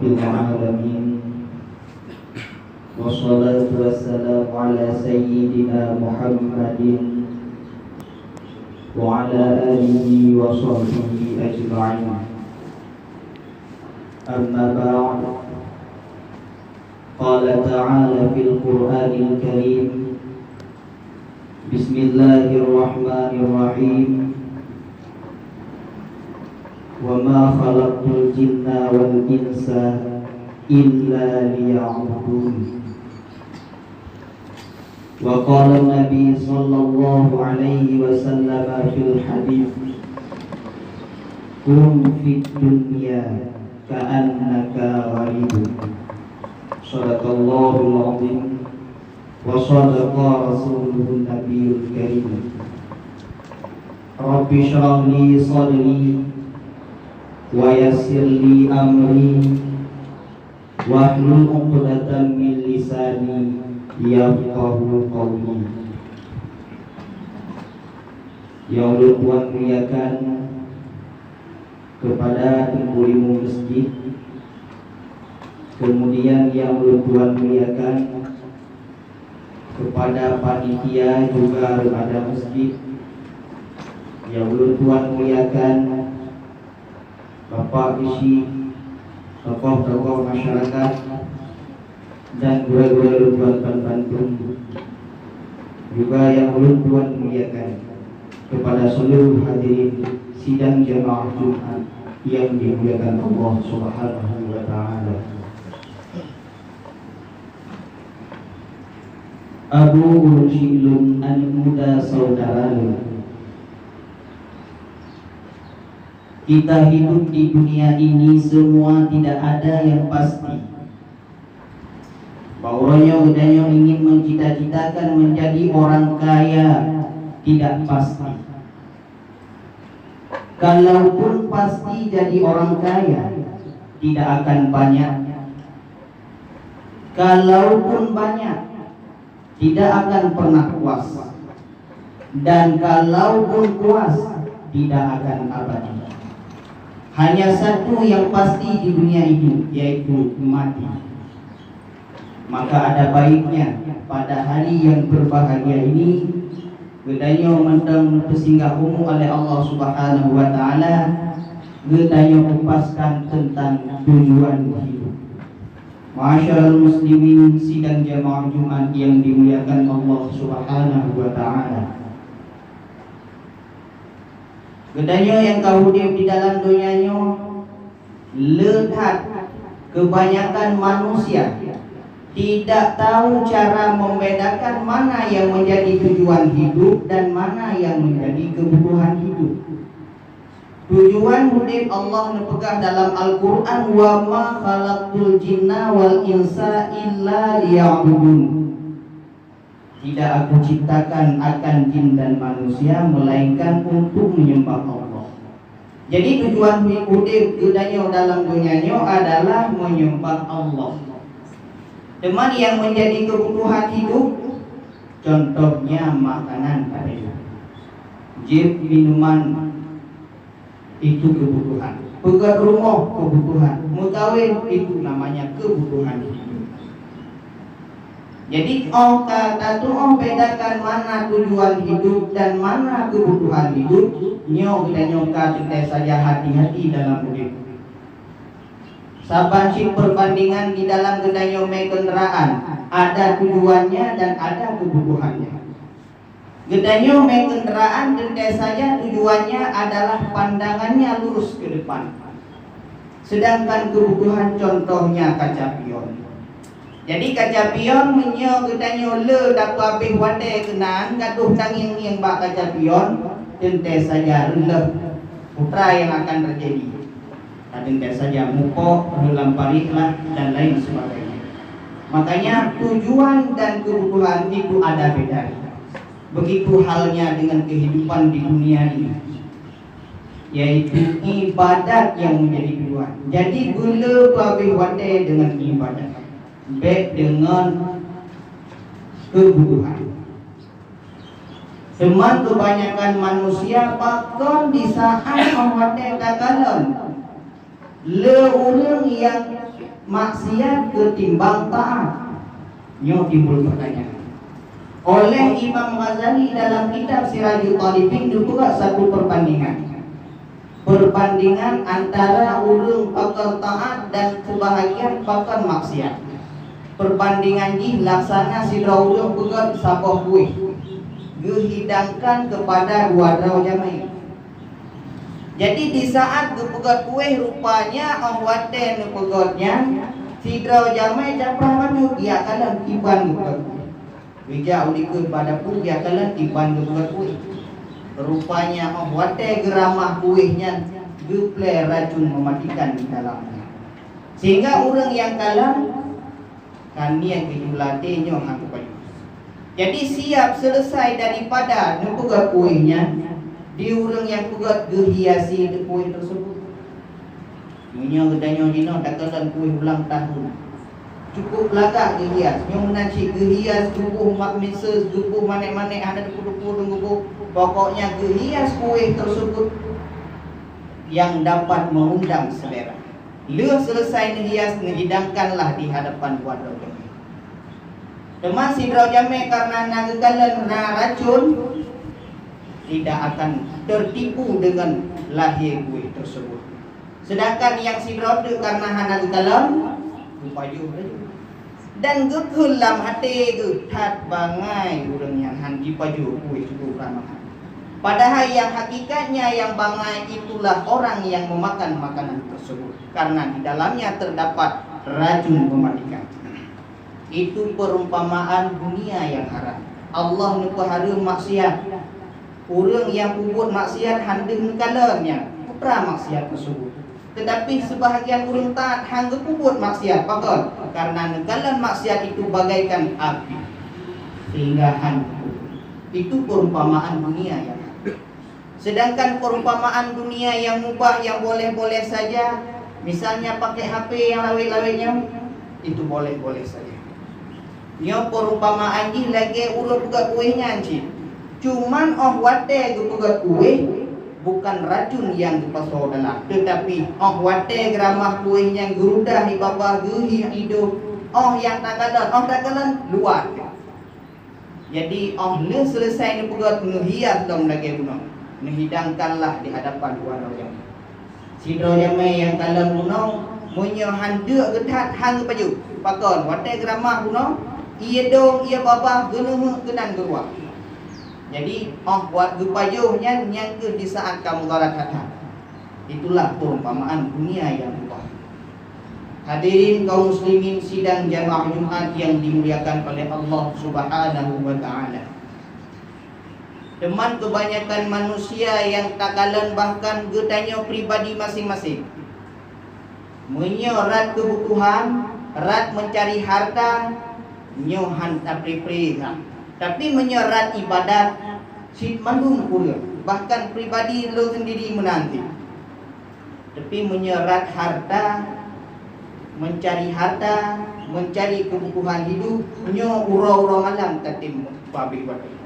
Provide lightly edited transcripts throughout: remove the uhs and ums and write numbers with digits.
Rabbil Alamin. Wassalatu wassalamu ala sayyidina Muhammadin wa ala alihi wa sahbihi ajma'in. Amma ba'd. Qala ta'ala fil Qur'anil Karim. Bismillahirrahmanirrahim. Wa ma khalaqtul jinna wal insa illa liya'budun. Wa qala Nabi sallallahu alaihi wasallam fil hadis, kun fid dunya ka'annaka gharibun. Shadaqallahul azim wa shadaqa rasuluhun nabiyul karim. Rabbi shrah li sadri wa yassir li amri wahlul 'uqdatam min lisani yafqahu qawli. Yang Allah Tuhan muliakan kepada penghulu masjid, kemudian yang Allah Tuhan muliakan kepada panitia juga remaja masjid, yang Allah Tuhan muliakan Bapak isi tokoh-tokoh masyarakat dan guru-guru Tuhan Bantul, juga yang ulun Tuhan muliakan kepada seluruh hadirin sidang jemaah Jumat yang dimuliakan Allah Subhanahu wa taala. Abu Urjilun anak muda saudaraku, kita hidup di dunia ini semua tidak ada yang pasti. Bahwanya udahnya ingin mencita-citakan menjadi orang kaya tidak pasti. Kalaupun pasti jadi orang kaya, tidak akan banyak. Kalaupun banyak, tidak akan pernah puas. Dan kalaupun puas, tidak akan abadi. Hanya satu yang pasti di dunia ini, yaitu mati. Maka ada baiknya pada hari yang berbahagia ini gedanyo mentang pesinggahumu oleh Allah Subhanahu wa taala, gedanyo kupaskan tentang tujuan hidup. Masyaallah muslimin sidang jamaah Jumat yang dimuliakan Allah Subhanahu wa taala. Gedanyo yang kau hidup di dalam dunianya, lihat kebanyakan manusia tidak tahu cara membedakan mana yang menjadi tujuan hidup dan mana yang menjadi kebutuhan hidup. Tujuan hidup Allah nepegah dalam Al-Quran, wa ma khalaqtul jinna wal insa illa liya'budun. Tidak aku ciptakan akan jin dan manusia melainkan untuk menyembah Allah. Jadi tujuan hidup gunanya dalam dunianya adalah menyembah Allah. Teman yang menjadi kebutuhan hidup, contohnya makanan tadi, jib minuman itu kebutuhan, pegat rumah kebutuhan, mukawin itu namanya kebutuhan hidup. Jadi kata bedakan mana tujuan hidup dan mana kebutuhan hidup. Kita nyoka saja hati-hati dalam hidup. Sabansi perbandingan di dalam gedanyo kendaraan, ada tujuannya dan ada kebutuhannya. Gedanyo kendaraan tentu saja tujuannya adalah pandangannya lurus ke depan. Sedangkan kebutuhan contohnya kaca pion. Jadi kaca pion menyo gedanyo le dapat habis wate kenaan gaduh tanging yang bak kaca pion, tentu saja releh putra yang akan terjadi. Kadang saja mukok, lamparilah dan lain sebagainya. Makanya tujuan dan kebutuhan itu ada bedanya. Begitu halnya dengan kehidupan di dunia ini, yaitu ibadat yang menjadi tujuan. Jadi gula babi wate dengan ibadat, baik dengan kebutuhan. Teman kebanyakan manusia bahkan di saat orang katakan le orang yang maksiat ketimbang taat? Nyo timbul pertanyaan. Oleh Imam Ghazali dalam kitab Sirajul Talibin juga satu perbandingan antara urang pakar taat dan sebahagian pakar maksiat. Perbandingan ini laksana sidra urang pegat sabah kuih dihidangkan kepada dua draw jamai. Jadi di saat gepegat kuih rupanya ahwate nepegatnya sidra jamai caprah manu dia kalan tiban gepegat kuih. Bija ulikun pada pun dia kalan tiban gepegat kuih. Rupanya ahwate geramah kuihnya geple racun mematikan di dalamnya. Sehingga orang yang kalah kanian kejulatenya hang kepada. Jadi siap selesai daripada nepegat kuihnya, di orang yang pegat gehiasi de kuih tersebut. Nyonya gedanya dino dakalan kuih ulang tahun. Cukup lagak gehias. Nyonya nanti gehias cukup mak mises cukup manek-manek ada depu-depu dengubu. Pokoknya gehias kuih tersebut yang dapat mengundang selera. Leh selesai ngehias ngehidangkanlah di hadapan buat roh. Teman sidra jame karena nagekalan racun tidak akan tertipu dengan lahir kuih tersebut. Sedangkan yang sidra karena nagekalan upaju dan gekelam hati getat bangai urang yang handi paju kuih cukup ramah. Padahal yang hakikatnya yang bangai itulah orang yang memakan makanan tersebut karena di dalamnya terdapat racun mematikan. Itu perumpamaan dunia yang haram. Allah nupaharu maksiat. Orang yang ubud maksiat handeng kalamnya putra maksiat tersebut. Tetapi sebahagian orang taat hangga ubud maksiat. Pakon karena negalan maksiat itu bagaikan api sehingga hantu. Itu perumpamaan dunia yang haram. Sedangkan perumpamaan dunia yang mubah yang boleh-boleh saja, misalnya pakai HP yang lawet-lawetnya, itu boleh-boleh saja. Nyo perumpamaan ni lagi urut pegat kuihnya anci. Cuman wate pegat kuih bukan racun yang dipasau dalam, tetapi wate geramah kuihnya gerudah di bawah gehi hidup. Yang takalan luar. Jadi le selesai ni pegat ngehias dom lagi bunuh. Menghidangkanlah di hadapan dua orang. Sidro jamai yang kalam bunuh munyo handuk getat hang paju. Pakon wate geramah bunuh ia dong, ia babah, genuh, genan geruak. Jadi, buat gepajuhnya yang ke di saat kamu darat hati. Itulah perumpamaan dunia yang mubah. Hadirin kaum muslimin sidang jamaah Jumat yang dimuliakan oleh Allah Subhanahu wa ta'ala. Teman kebanyakan manusia yang takalan bahkan getanya pribadi masing-masing. Menyorat kebutuhan, rat mencari harta, nyohan tapri-pri, tapi menyerat ibadat sit mandung pula. Bahkan pribadi lo sendiri menanti. Tapi menyerat harta, mencari kebutuhan hidup, nyo urau-urau malam tatim pabrik batik.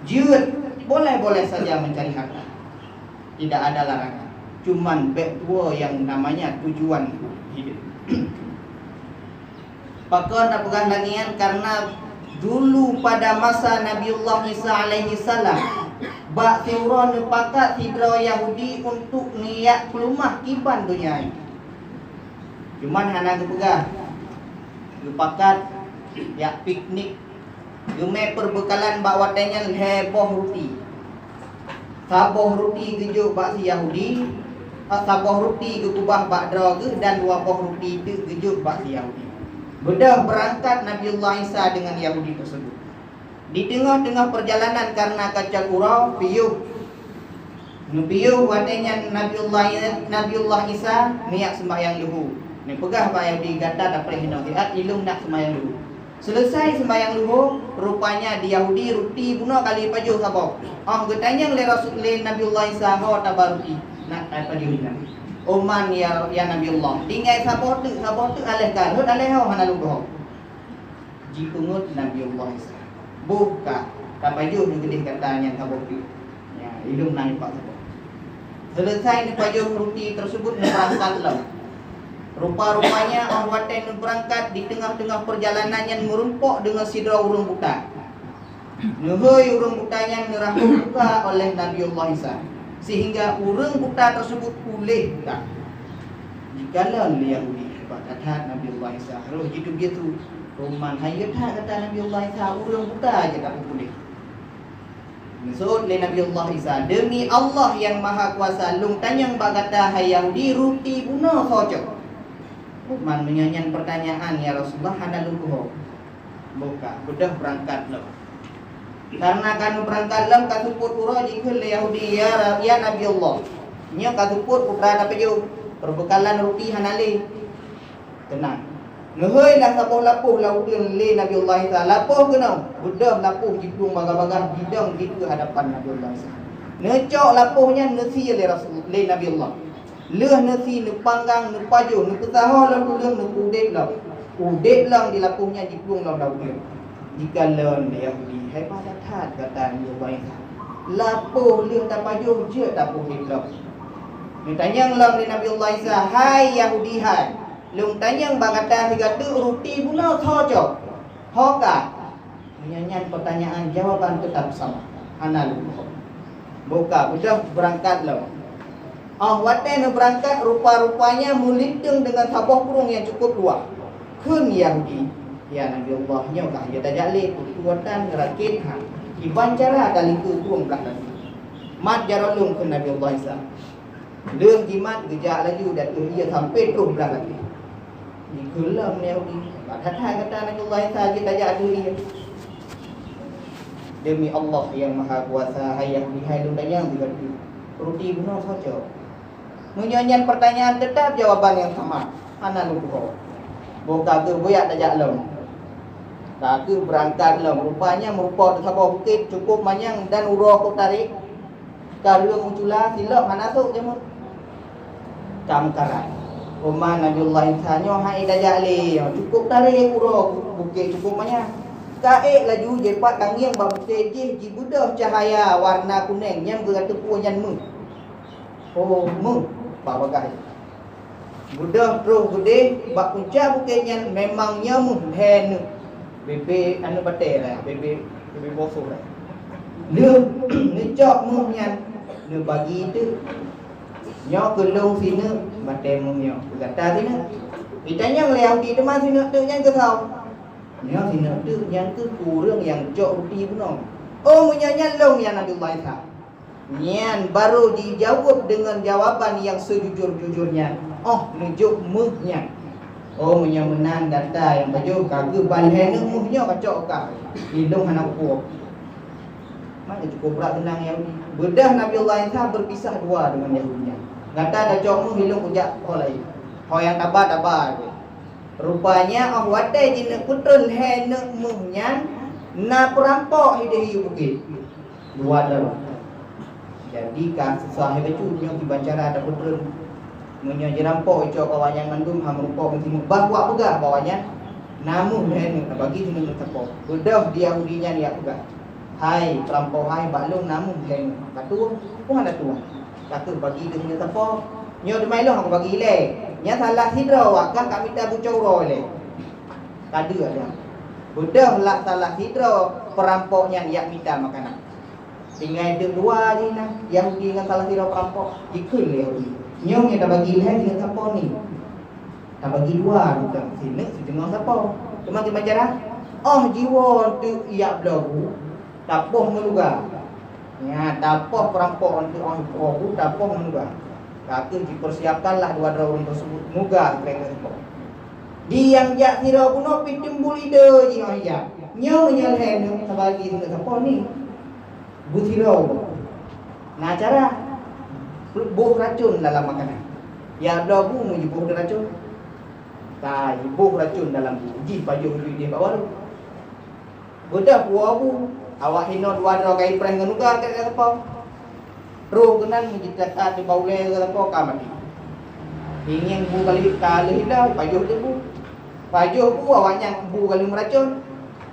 Jut boleh-boleh saja mencari harta. Tidak ada larangan. Cuman betua yang namanya tujuan hidup. Pakon apakah lagian karena dulu pada masa Nabiullah Isa alaihi salam bak tiuron pakat hidra Yahudi untuk niat pelumah kiban dunia ini. Cuman hana gepegah gepakat ya piknik geme perbekalan bak watenya heboh roti. Saboh roti gejuk bak si Yahudi, saboh roti gekubah bak drog dan dua boh roti itu gejuk bak si Yahudi. Bedah berangkat Nabiullah Isa dengan Yahudi tersebut. Di tengah-tengah perjalanan karena kacau urau, piyuh wadanya Nabiullah Isa niat sembahyang luhur. Ni pegah Pak Yahudi gata dapat hinahiat ilung nak sembahyang luhur. Selesai sembahyang luhur, rupanya di Yahudi roti bunuh kali paju sabok. Getanya le Rasul Nabiullah Isa ho tabaruti nak paju hina. Oman ya Nabiullah. Tinggal sabor tu alih kan. Hud alih ho hana lugoh. Jipungut Nabiullah Isa. Buka. Tak baju ni gede katanya sabor tu. Ya, hidung naik pak sabor. Selesai ni baju roti tersebut berangkat lah. Rupa-rupanya orang watai nun berangkat di tengah-tengah perjalanan yang merumpok dengan sidra urang buta. Nuhoi urang butanya nerahul buka oleh Nabiullah Isa, sehingga urang buta tersebut pulih buka. Jikalau Yahudi kata Nabiullah Isa, roh hidup dia tu roman hayat kata Nabiullah Isa, urang buta aja tak pulih. Maksud oleh Nabiullah Isa, demi Allah yang Maha Kuasa, lung tanyang bagata hayang di ruti bunuh sojok. Man menyanyian pertanyaan, ya Rasulullah, hana lukuh buka, sudah berangkat lo. Karena kan berangkat lam kasuput ura jikul Yahudi, ya Nabi Allah. Nya kasuput putra apa jo? Perbekalan roti hanale. Tenang. Nuhoi lah sapuh lapuh laudun le Nabi Allah Isa. Lapuh kenau? Budah lapuh jipung bagar-bagar bidang gitu hadapan Nabi Allah Isa. Necok lapuhnya nasi le Rasul le Nabi Allah. Leh nasi, nu panggang, nu pajuh, nu pesaha lalu leh, nu udet lah. Udet lah di lapuhnya jipung lah dia. Jika leh Yahudi, hai pada tat kata dia baik. Lapuh leh tak pajuh je tak udet lah. Ni tanyang lah di Nabi Allah Isa, hai Yahudi hai. Lung tanyang bagata higa tu ruti bunuh thojok. Hoka. Menyanyian pertanyaan, jawaban tetap sama. Ana lupa. Buka, sudah berangkat lah. Watai nu berangkat rupa-rupanya melintang dengan sabah kurung yang cukup luas. Kun Yahudi, ya Nabi Allah nyokah dia tajak le kekuatan rakit ha. Iban cara kali ku kurung belah lagi. Mat jaralung kun Nabi Allah Isa. Leuh jimat gejak laju dan ia sampai terus belah lagi. Ni kulam Yahudi. Kata Nabi Allah Isa dia tajak dia. Demi Allah yang Maha Kuasa, hayah dihai lundayang digatu. Roti bunuh saja. Menyanyian pertanyaan tetap jawaban yang sama. Ana lupa. Buka ke boyak tajak lom. Tak ke berangkat lom. Rupanya merupakan sabah bukit cukup manyang dan urah ku tarik. Karung muncula silap mana sok jemut. Camkaran. Rumah Nabiullah Isa nyo hai tajak le. Cukup tarik urah bukit cukup manyang. Kaek laju jepat kangiang bukit je jibudah cahaya warna kuning yang berkata puan mu. Oh mu. Bagai budah terus gede bak punca bukitnya memang nyamuh hen bebe anu bate lah bebe bosok lah dia ngejak muhnya dia bagi tu nyo kelung sini bate muhnya kata sini ditanya leo di depan sini tu yang ke tau nyo sini tu yang tu kurang yang jok ruti bunuh oh munyanya long yang Nabiullah Isa. Nian baru dijawab dengan jawaban yang sejujur-jujurnya. Oh, nujuk muhnya. Oh, menyan data yang baju kagak balhen muhnya kacok kah. Hidung anak puak. Mana cukup berat tenang Yahudi. Bedah Nabi Allah Isa berpisah dua dengan Yahudinya. Kata ada cok muh hilung ujak oleh. Ho yang tabar je. Rupanya oh watai jinak putrun henek muhnya na perampok hidup bukit. Dua dalam. Jadi kan sesuai becu yang dibacara ada betul menyo jerampok ijo kawan yang mandum ha merupa mesti bahwa pegah bawanya namun hen bagi sini tepo udah dia udinya dia pegah hai perampok hai balung namun hen katu pun ada tuan katu bagi dia sini tepo nyo demai lo aku bagi le nya salah hidra wakah kami tak bucoro le kadu ada udah lah salah hidra perampoknya dia minta makanan. Tinggal ada dua je lah. Yahudi dengan salah satu perampok. Ikut dia Yahudi. Nyong yang dah bagi lah dengan siapa ni. Dah bagi dua. Bukan sini. Setengah siapa. Cuma kita baca lah. Oh jiwa tu iyak belagu. Tapoh meluga. Ya, tapoh perampok untuk orang perampok. Tapoh meluga. Kata dipersiapkanlah dua orang tersebut. Muga mereka siapa. Di yang jak sirah pun timbul ide je orang jak. Nyong nyalhen sebagi dengan siapa ni. Butirau. Nah cara buh racun dalam makanan. Ya ada bu mu buh racun. Tai buh racun dalam ji baju dia bawa tu. Budak buah bu awak hinot wadro kai preng nuga ke apa. Roh kenan kita tak di baule ke apa kamati. Ingin bu kali hilang baju tu bu. Baju bu awaknya bu kali meracun.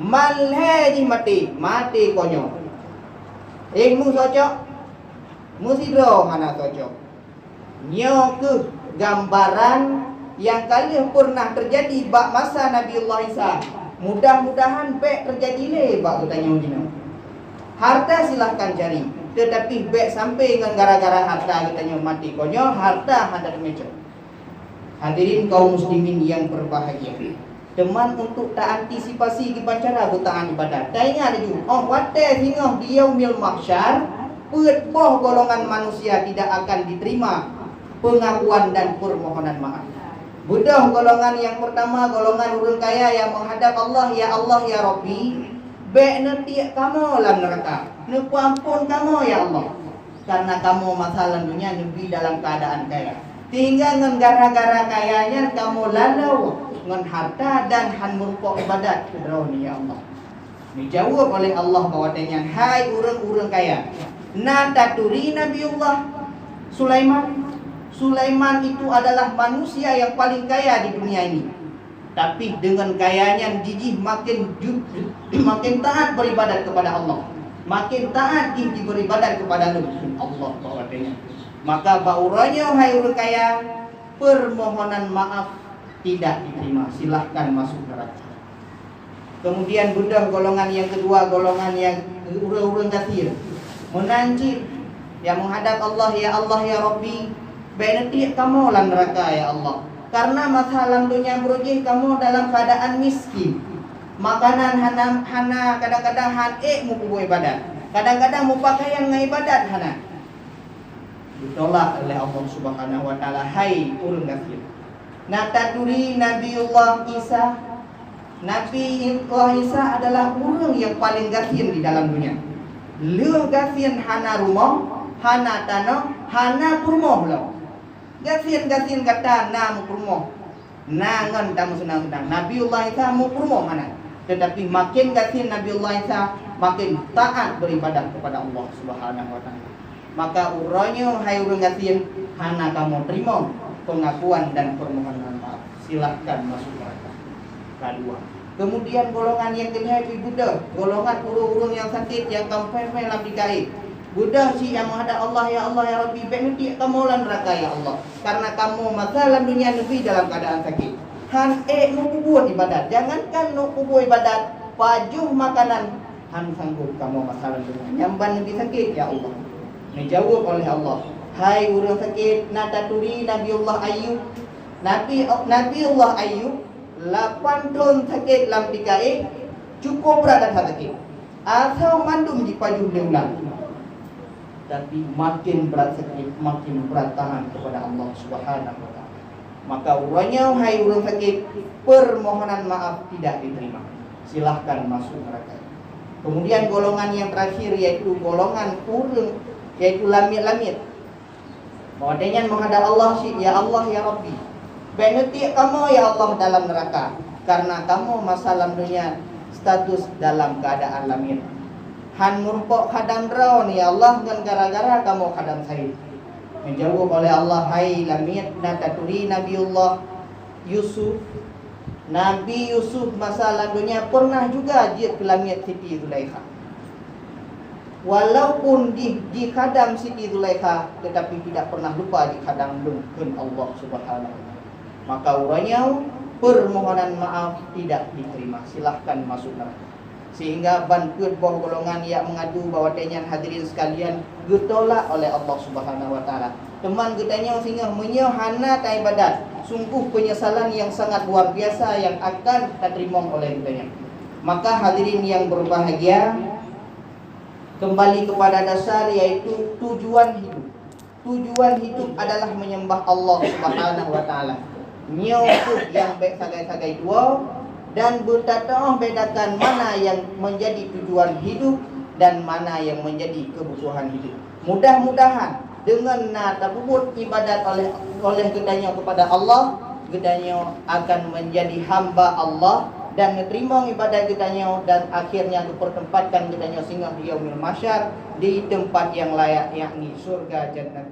Malhe ji mati konyo. Mu socok musidro hana socok nyo ke gambaran yang kala pernah terjadi bak masa Nabiullah Isa. Mudah-mudahan baik terjadi le bak tanya gini. Harta silahkan cari, tetapi baik sampai dengan gara-gara harta katanya mati konyol, harta ada di meja. Hadirin kaum muslimin yang berbahagia, teman untuk tak antisipasi kita cara bertahan ibadat. Tanya ada juga, wadah singoh di yaumil mahsyar, boh golongan manusia tidak akan diterima pengakuan dan permohonan maaf. Budah golongan yang pertama, golongan orang kaya yang menghadap Allah, ya Rabbi, baik nanti kamu dalam neraka, nupu ampun kamu ya Allah, karena kamu masalah dunia nabi dalam keadaan kaya. Tinggal dengan gara-gara kayanya kamu lalau dengan harta dan han merupakan ibadat kepada ya Allah. Dijawab oleh Allah bahwatanya, hai orang-orang kaya, nataturi Nabiullah Sulaiman. Sulaiman itu adalah manusia yang paling kaya di dunia ini. Tapi dengan kayanya jijih makin taat beribadat kepada Allah. Makin taat beribadat kepada Allah bahwatanya. Maka bauranya hai orang kaya, permohonan maaf tidak diterima, silahkan masuk neraka. Kemudian budak golongan yang kedua, golongan yang urang-urang kafir, menanci yang menghadap Allah, ya Rabbi, baik nanti kamu dalam neraka ya Allah, karena masalah dunia berujih kamu dalam keadaan miskin, makanan hana kadang-kadang mu kubu ibadat, kadang-kadang mu pakaian ngaibadat hana. Ditolak oleh Allah Subhanahu wa taala, hai urang kafir. Nataduri Nabiullah Isa. Nabiullah Isa adalah orang yang paling gafir di dalam dunia. Lu gafir hana rumah, hana tanah, hana kurmoh lah. Gafir kata na mu kurmoh. Nangan tamu senang-senang. Nabiullah Isa mu kurmoh mana? Tetapi makin gafir Nabiullah Isa, makin taat beribadah kepada Allah Subhanahu wa taala. Maka uranya hai urang gafir, hana kamu terima pengakuan dan permohonan maaf, silahkan masuk neraka. Kedua. Kemudian golongan yang kedua itu Buddha, golongan urung-urung yang sakit yang kampung dalam dikait. Buddha si yang menghadap Allah, ya Rabbi, baik nanti kamu dalam neraka ya Allah, karena kamu masalah dunia nabi dalam keadaan sakit. Han nu buat ibadat, jangankan nu buat ibadat, pajuh makanan han sanggup kamu masalah dunia. Nyamban nabi sakit ya Allah. Dijawab oleh Allah, hai orang sakit, nataturi Nabiullah Ayub. Nabiullah Ayub 8 tahun sakit dalam dikai, cukup berat sakit. Asal mandum di pajuh leulang. Tapi makin berat sakit, makin berat tahan kepada Allah Subhanahu wa taala. Maka uranya hai orang sakit, permohonan maaf tidak diterima, silahkan masuk neraka. Kemudian golongan yang terakhir yaitu golongan urang, yaitu lamit-lamit. Bahwasanya menghadap Allah, ya Rabbi, baik nanti kamu ya Allah dalam neraka, karena kamu masalah dunia status dalam keadaan lamit. Han merupakan khadam raun ya Allah, dengan gara-gara kamu khadam saya. Menjawab oleh Allah, hai lamit, nataturi Nabiullah Yusuf. Nabi Yusuf masalah dunia pernah juga dia ke lamit Siti Zulaikha. Walaupun di khadam Siti Zulaikha, tetapi tidak pernah lupa di khadam lumkan Allah Subhanahu wa taala. Maka uranya permohonan maaf tidak diterima, silahkan masuk neraka. Sehingga bantuan boh golongan yang mengadu bahwatanya hadirin sekalian ditolak oleh Allah Subhanahu wa taala. Teman getanya sehingga menyohana ta ibadat, sungguh penyesalan yang sangat luar biasa yang akan diterima oleh getanya. Maka hadirin yang berbahagia, kembali kepada dasar yaitu tujuan hidup. Tujuan hidup adalah menyembah Allah Subhanahu wa taala. Nyokut yang baik sagai-sagai dua dan bertatah bedakan mana yang menjadi tujuan hidup dan mana yang menjadi kebutuhan hidup. Mudah-mudahan dengan tabubut ibadat oleh gedanya kepada Allah, gedanya akan menjadi hamba Allah dan menerima ibadat gedanya, dan akhirnya dipertempatkan gedanya singgah di yaumil mahsyar di tempat yang layak, yakni surga jannah.